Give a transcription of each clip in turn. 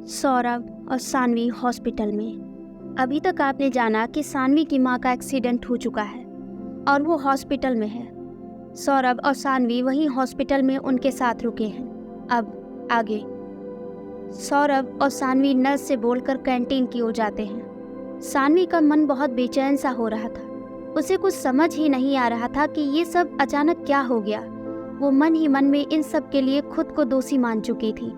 सौरभ और सानवी हॉस्पिटल में। अभी तक आपने जाना कि सानवी की मां का एक्सीडेंट हो चुका है और वो हॉस्पिटल में है। सौरभ और सानवी वहीं हॉस्पिटल में उनके साथ रुके हैं। अब आगे सौरभ और सानवी नर्स से बोलकर कैंटीन की ओर जाते हैं। सानवी का मन बहुत बेचैन सा हो रहा था। उसे कुछ समझ ही नहीं आ रहा था कि ये सब अचानक क्या हो गया। वो मन ही मन में इन सब के लिए खुद को दोषी मान चुकी थी।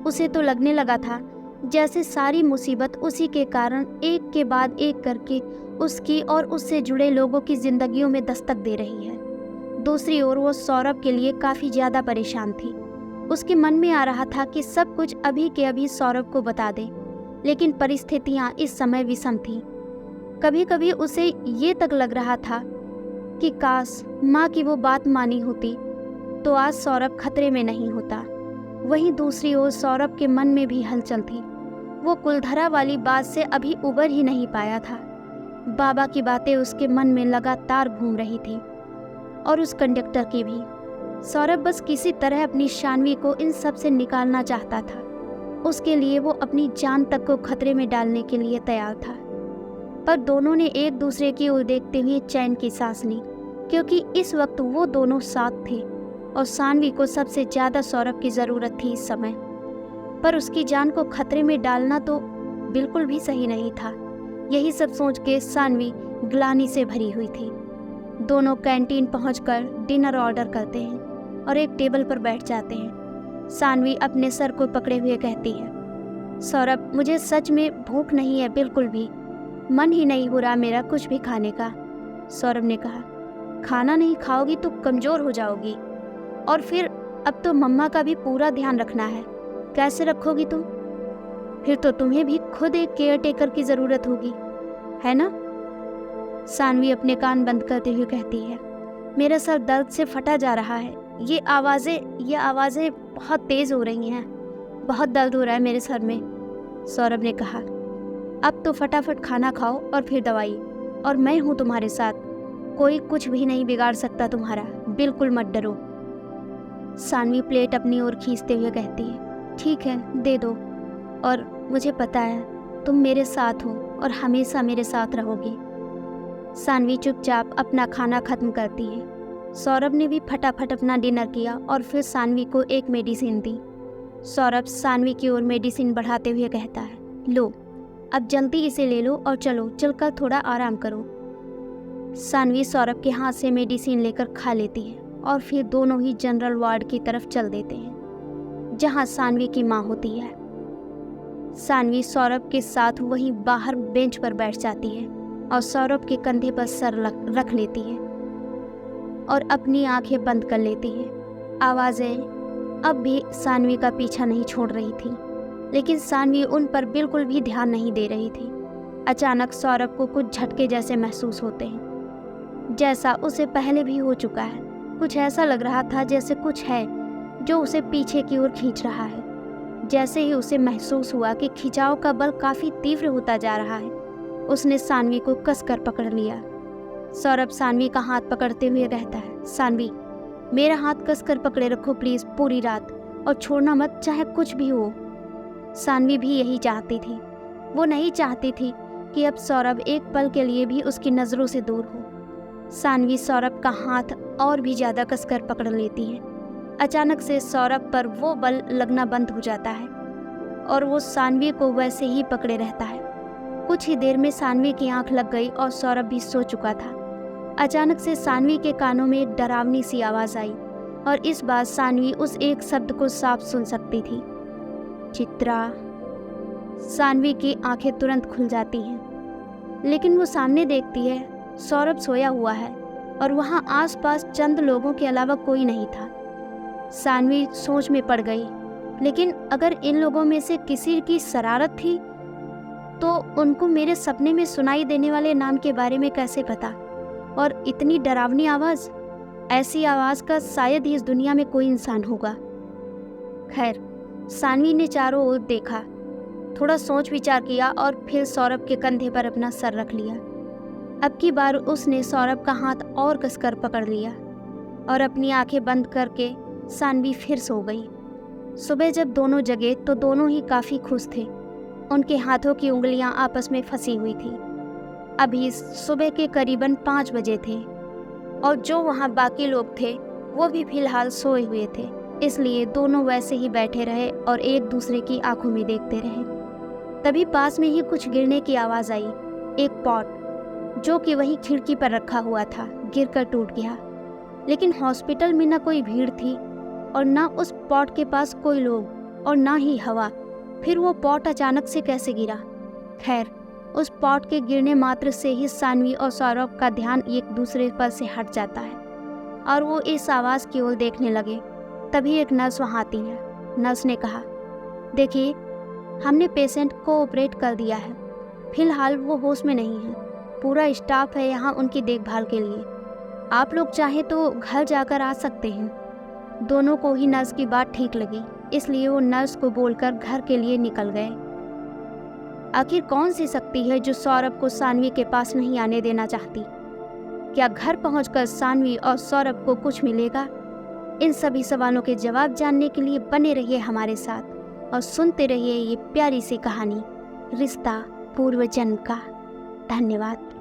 उसे तो लगने लगा था जैसे सारी मुसीबत उसी के कारण एक के बाद एक करके उसकी और उससे जुड़े लोगों की जिंदगियों में दस्तक दे रही है। दूसरी ओर वो सौरभ के लिए काफ़ी ज़्यादा परेशान थी। उसके मन में आ रहा था कि सब कुछ अभी के अभी सौरभ को बता दे, लेकिन परिस्थितियाँ इस समय विषम थीं। कभी कभी उसे ये तक लग रहा था कि काश माँ की वो बात मानी होती तो आज सौरभ खतरे में नहीं होता। वहीं दूसरी ओर सौरभ के मन में भी हलचल थी। वो कुलधरा वाली बात से अभी उबर ही नहीं पाया था। बाबा की बातें उसके मन में लगातार घूम रही थी और उस कंडक्टर की भी। सौरभ बस किसी तरह अपनी शानवी को इन सब से निकालना चाहता था। उसके लिए वो अपनी जान तक को खतरे में डालने के लिए तैयार था। पर दोनों ने एक दूसरे की ओर देखते हुए चैन की सांस ली, क्योंकि इस वक्त वो दोनों साथ थे और सानवी को सबसे ज़्यादा सौरभ की ज़रूरत थी इस समय। पर उसकी जान को खतरे में डालना तो बिल्कुल भी सही नहीं था। यही सब सोच के सानवी ग्लानि से भरी हुई थी। दोनों कैंटीन पहुंचकर डिनर ऑर्डर करते हैं और एक टेबल पर बैठ जाते हैं। सानवी अपने सर को पकड़े हुए कहती है, सौरभ मुझे सच में भूख नहीं है, बिल्कुल भी मन ही नहीं हो रहा मेरा कुछ भी खाने का। सौरभ ने कहा, खाना नहीं खाओगी तो कमज़ोर हो जाओगी, और फिर अब तो मम्मा का भी पूरा ध्यान रखना है। कैसे रखोगी तुम? फिर तो तुम्हें भी खुद एक केयर टेकर की ज़रूरत होगी, है ना? सानवी अपने कान बंद करते हुए कहती है, मेरा सर दर्द से फटा जा रहा है। ये आवाज़ें बहुत तेज़ हो रही हैं। बहुत दर्द हो रहा है मेरे सर में। सौरभ ने कहा, अब तो फटाफट खाना खाओ और फिर दवाई, और मैं हूँ तुम्हारे साथ। कोई कुछ भी नहीं बिगाड़ सकता तुम्हारा, बिल्कुल मत डरो। सानवी प्लेट अपनी ओर खींचते हुए कहती है, ठीक है दे दो, और मुझे पता है तुम मेरे साथ हो और हमेशा मेरे साथ रहोगे। सानवी चुपचाप अपना खाना खत्म करती है। सौरभ ने भी फटाफट अपना डिनर किया और फिर सानवी को एक मेडिसिन दी। सौरभ सानवी की ओर मेडिसिन बढ़ाते हुए कहता है, लो अब जल्दी इसे ले लो और चलो चलकर थोड़ा आराम करो। सानवी सौरभ के हाथ से मेडिसिन लेकर खा लेती है और फिर दोनों ही जनरल वार्ड की तरफ चल देते हैं, जहां सानवी की माँ होती है। सानवी सौरभ के साथ वहीं बाहर बेंच पर बैठ जाती है और सौरभ के कंधे पर सर रख लेती है और अपनी आंखें बंद कर लेती है। आवाज़ें अब भी सानवी का पीछा नहीं छोड़ रही थी, लेकिन सानवी उन पर बिल्कुल भी ध्यान नहीं दे रही थी। अचानक सौरभ को कुछ झटके जैसे महसूस होते हैं, जैसा उसे पहले भी हो चुका है। कुछ ऐसा लग रहा था जैसे कुछ है जो उसे पीछे की ओर खींच रहा है। जैसे ही उसे महसूस हुआ कि खिंचाव का बल काफ़ी तीव्र होता जा रहा है, उसने सानवी को कसकर पकड़ लिया। सौरभ सानवी का हाथ पकड़ते हुए कहता है, सानवी मेरा हाथ कसकर पकड़े रखो प्लीज़ पूरी रात, और छोड़ना मत चाहे कुछ भी हो। सानवी भी यही चाहती थी। वो नहीं चाहती थी कि अब सौरभ एक पल के लिए भी उसकी नज़रों से दूर हो। सानवी सौरभ का हाथ और भी ज़्यादा कसकर पकड़ लेती है। अचानक से सौरभ पर वो बल लगना बंद हो जाता है और वो सानवी को वैसे ही पकड़े रहता है। कुछ ही देर में सानवी की आंख लग गई और सौरभ भी सो चुका था। अचानक से सानवी के कानों में एक डरावनी सी आवाज़ आई, और इस बार सानवी उस एक शब्द को साफ सुन सकती थी, चित्रा। सानवी की आंखें तुरंत खुल जाती हैं, लेकिन वो सामने देखती है सौरभ सोया हुआ है और वहाँ आसपास चंद लोगों के अलावा कोई नहीं था। सानवी सोच में पड़ गई, लेकिन अगर इन लोगों में से किसी की शरारत थी तो उनको मेरे सपने में सुनाई देने वाले नाम के बारे में कैसे पता? और इतनी डरावनी आवाज़, ऐसी आवाज़ का शायद ही इस दुनिया में कोई इंसान होगा। खैर, सानवी ने चारों ओर देखा, थोड़ा सोच विचार किया और फिर सौरभ के कंधे पर अपना सर रख लिया। अब की बार उसने सौरभ का हाथ और कसकर पकड़ लिया और अपनी आंखें बंद करके सानवी फिर सो गई। सुबह जब दोनों जगे तो दोनों ही काफ़ी खुश थे। उनके हाथों की उंगलियां आपस में फंसी हुई थी। अभी सुबह के करीबन 5 बजे थे और जो वहाँ बाकी लोग थे वो भी फिलहाल सोए हुए थे, इसलिए दोनों वैसे ही बैठे रहे और एक दूसरे की आंखों में देखते रहे। तभी पास में ही कुछ गिरने की आवाज़ आई। एक पॉट जो कि वहीं खिड़की पर रखा हुआ था गिरकर टूट गया। लेकिन हॉस्पिटल में न कोई भीड़ थी और ना उस पॉट के पास कोई लोग और ना ही हवा। फिर वो पॉट अचानक से कैसे गिरा? खैर, उस पॉट के गिरने मात्र से ही सानवी और सौरभ का ध्यान एक दूसरे पर से हट जाता है और वो इस आवाज़ की ओर देखने लगे। तभी एक नर्स वहाँ आती है। नर्स ने कहा, देखिए, हमने पेशेंट को ऑपरेट कर दिया है। फिलहाल वो होश में नहीं है। पूरा स्टाफ है यहाँ उनकी देखभाल के लिए। आप लोग चाहे तो घर जाकर आ सकते हैं। दोनों को ही नर्स की बात ठीक लगी, इसलिए वो नर्स को बोलकर घर के लिए निकल गए। आखिर कौन सी शक्ति है जो सौरभ को सानवी के पास नहीं आने देना चाहती? क्या घर पहुंचकर सानवी और सौरभ को कुछ मिलेगा? इन सभी सवालों के जवाब जानने के लिए बने रहिए हमारे साथ और सुनते रहिए ये प्यारी सी कहानी रिश्ता पूर्व जन्म का। धन्यवाद।